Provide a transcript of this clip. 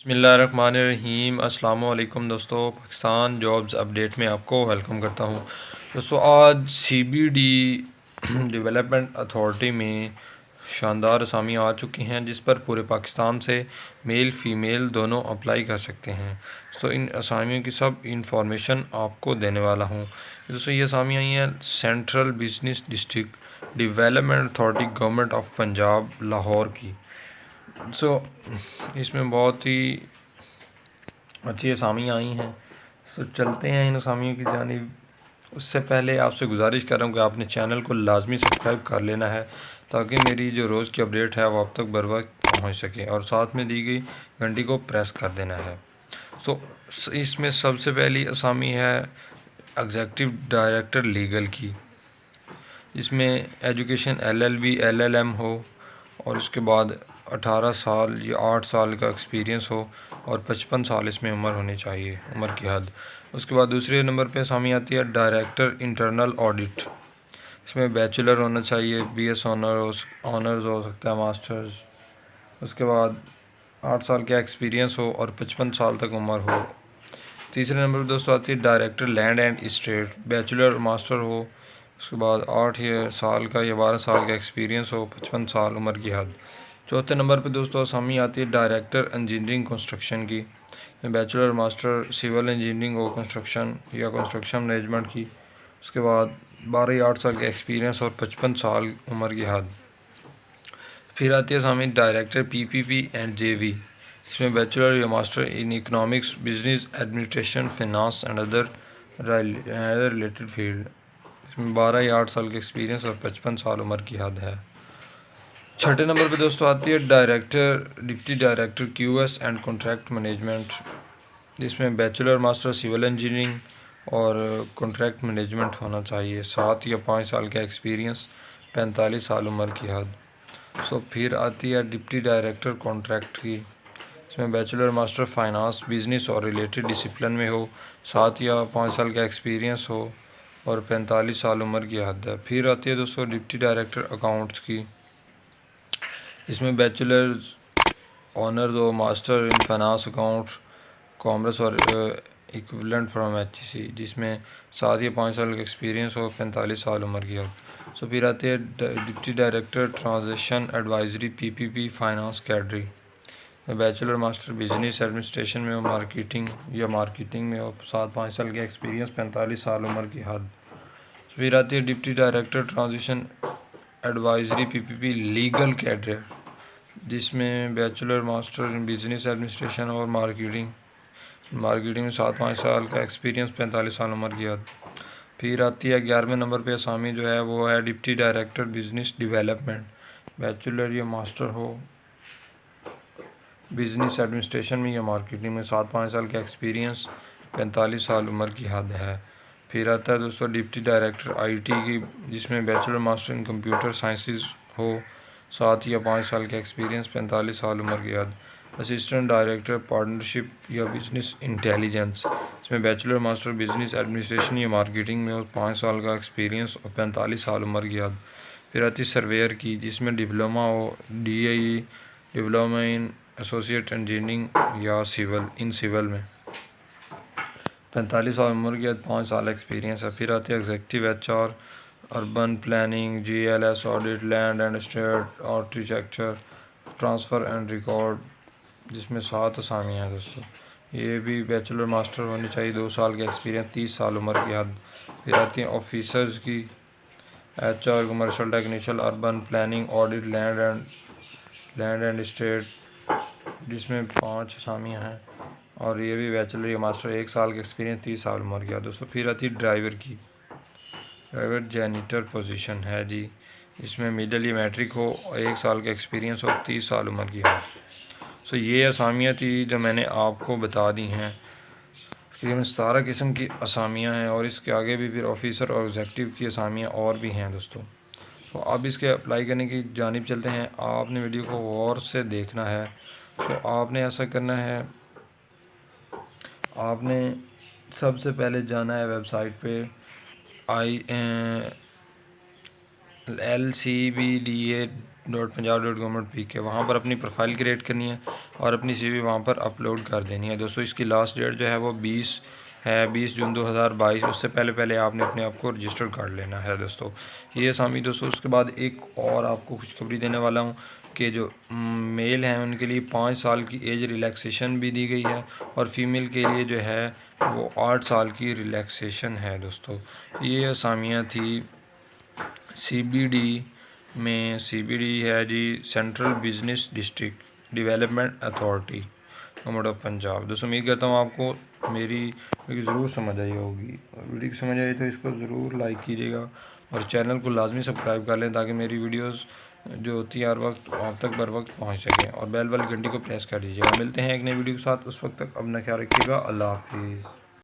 बिस्मिल्लाहिर्रहमानिर्रहीम। अस्सलाम वालेकुम दोस्तों, पाकिस्तान जॉब्स अपडेट में आपको वेलकम करता हूं। दोस्तों आज सीबीडी डेवलपमेंट अथॉरिटी में शानदार असामियाँ आ चुकी हैं जिस पर पूरे पाकिस्तान से मेल फ़ीमेल दोनों अप्लाई कर सकते हैं। तो इन असामियों की सब इंफॉर्मेशन आपको देने वाला हूँ। दोस्तों ये असामियाँ आई हैं central business district development authority government of Punjab Lahore की। इसमें बहुत ही अच्छी असामियाँ आई हैं। चलते हैं इन असामियों की जानिब। उससे पहले आपसे गुजारिश कर रहा हूँ कि आपने चैनल को लाजमी सब्सक्राइब कर लेना है ताकि मेरी जो रोज़ की अपडेट है वो आप तक बर वक्त पहुँच सके, और साथ में दी गई घंटी को प्रेस कर देना है। इसमें सबसे पहली असामी है एग्जीक्यूटिव डायरेक्टर लीगल की। इसमें एजुकेशन LLB LLM हो और उसके बाद 18 साल या 8 साल का एक्सपीरियंस हो और 55 साल इसमें उम्र होनी चाहिए, उम्र की हद। उसके बाद दूसरे नंबर पे असामी आती है डायरेक्टर इंटरनल ऑडिट। इसमें बैचलर होना चाहिए, BS ऑनर्स हो सकता है, मास्टर्स। उसके बाद 8 साल का एक्सपीरियंस हो और 55 साल तक उम्र हो। तीसरे नंबर पर दोस्तों आती है director land and estate, bachelor master हो। उसके बाद 8 साल का या 12 साल का एक्सपीरियंस हो, 55 साल उम्र की हद। चौथे नंबर पे दोस्तों असामी आती है डायरेक्टर इंजीनियरिंग कंस्ट्रक्शन की, बैचलर मास्टर सिविल इंजीनियरिंग हो, कंस्ट्रक्शन या कंस्ट्रक्शन मैनेजमेंट की। उसके बाद 12 या 8 साल का एक्सपीरियंस और 55 साल उम्र की हद। फिर आती है असामी डायरेक्टर PPP एंड JV। इसमें बैचलर या master in economics, business administration, finance and other related field. इसमें 12 या 8 साल का एक्सपीरियंस और 55 साल उम्र की हद है। छठे नंबर पे दोस्तों आती है director deputy director QS and contract management. इसमें बैचलर मास्टर सिविल इंजीनियरिंग और कॉन्ट्रैक्ट मैनेजमेंट होना चाहिए, 7 या 5 साल का एक्सपीरियंस, 45 साल उम्र की हद। फिर आती है डिप्टी डायरेक्टर कॉन्ट्रैक्ट की। इसमें बैचलर मास्टर फाइनेंस, बिजनेस और रिलेटेड डिसिप्लिन में हो, 7 या 5 साल का एक्सपीरियंस हो और 45 साल उम्र की हद है। फिर आती है दोस्तों डिप्टी डायरेक्टर अकाउंट्स की। इसमें बैचलर ऑनर्स हो, master in finance, accounts, commerce और इक्विवेलेंट फ्रॉम HEC, जिसमें 7 या 5 साल का एक्सपीरियंस हो, 45 साल उम्र की हो। फिर आते हैं deputy director transaction advisory PPP finance cadre, bachelor master business administration में हो, मार्केटिंग में हो, 7-5 साल का एक्सपीरियंस, 45 साल उम्र की हद। फिर आती है deputy director transaction advisory PPP legal cadre, जिसमें bachelor master in business administration और मार्केटिंग में 7-5 साल का एक्सपीरियंस, 45 साल उम्र की हद। फिर आती है 11वें नंबर पे असामी जो है वो है deputy director business development, bachelor या मास्टर हो बिजनेस एडमिनिस्ट्रेशन में या मार्केटिंग में, 7-5 साल का एक्सपीरियंस, 45 साल उम्र की हद है। फिर आता है दोस्तों डिप्टी डायरेक्टर IT की, जिसमें बैचलर मास्टर इन कंप्यूटर साइंसेज हो, 7 या 5 साल का एक्सपीरियंस, 45 साल उम्र की हद। असिस्टेंट डायरेक्टर पार्टनरशिप या बिजनेस इंटेलिजेंस, इसमें बैचलर मास्टर बिजनेस एडमिनिस्ट्रेशन या मार्केटिंग में और 5 साल का एक्सपीरियंस और 45 साल उम्र की हद। फिर आती सर्वेयर की, जिसमें डिप्लोमा हो, DIE diploma in associate engineering या सिविल में, 45 साल उम्र की हद, 5 साल एक्सपीरियंस है। फिर आती है executive HR urban planning, GLS audit, land and state architecture, transfer and record, जिसमें 7 असामियाँ हैं दोस्तों। ये भी बैचलर मास्टर होनी चाहिए, 2 साल का एक्सपीरियंस, 30 साल उम्र की हद। फिर आती हैं ऑफिसर्स की, HR commercial technician urban planning audit, land and state, जिसमें 5 असामियाँ हैं और ये भी बैचलर या मास्टर, 1 साल का एक्सपीरियंस, 30 साल उम्र की हद दोस्तों। फिर आती है ड्राइवर की, ड्राइवर जैनिटर पोजीशन है जी, इसमें मिडिल या मैट्रिक हो, 1 साल का एक्सपीरियंस हो, 30 साल उम्र की हद। ये असामियाँ थी जो मैंने आपको बता दी हैं। तकरीबन 17 किस्म की असामियाँ हैं और इसके आगे भी फिर ऑफिसर और एग्जीक्यूटिव की असामियाँ और भी हैं दोस्तों। अब इसके अप्लाई करने की जानिब चलते हैं। आपने वीडियो को गौर से देखना है। आपने ऐसा करना है, आपने सबसे पहले जाना है वेबसाइट पे LCBDA www.punjab.government.pk वहाँ पर अपनी प्रोफाइल क्रिएट करनी है और अपनी CV वहाँ पर अपलोड कर देनी है। दोस्तों इसकी लास्ट डेट जो है वो 20 है, 20 जून 2022। उससे पहले पहले आपने अपने आप को रजिस्टर कर लेना है दोस्तों। ये असामी दोस्तों। उसके बाद एक और आपको खुशखबरी देने वाला हूँ कि जो मेल हैं उनके लिए 5 साल की एज रिलैक्सेशन भी दी गई है और फीमेल के लिए जो है वो 8 साल की रिलैक्सेशन है दोस्तों। ये असामियाँ थी CBD में। CBD है जी, central business district development authority, government of Punjab. दोस्तों उम्मीद करता हूँ आपको मेरी वीडियो ज़रूर समझ आई होगी। वीडियो समझ आई तो इसको ज़रूर लाइक कीजिएगा और चैनल को लाजमी सब्सक्राइब कर लें ताकि मेरी वीडियोस जो होती है हर वक्त आप तक बर वक्त पहुँच सकें, और बेल वाली घंटी को प्रेस कर दीजिएगा। मिलते हैं एक नई वीडियो के साथ, उस वक्त तक अपना ख्याल रखिएगा। अल्लाह हाफिज़।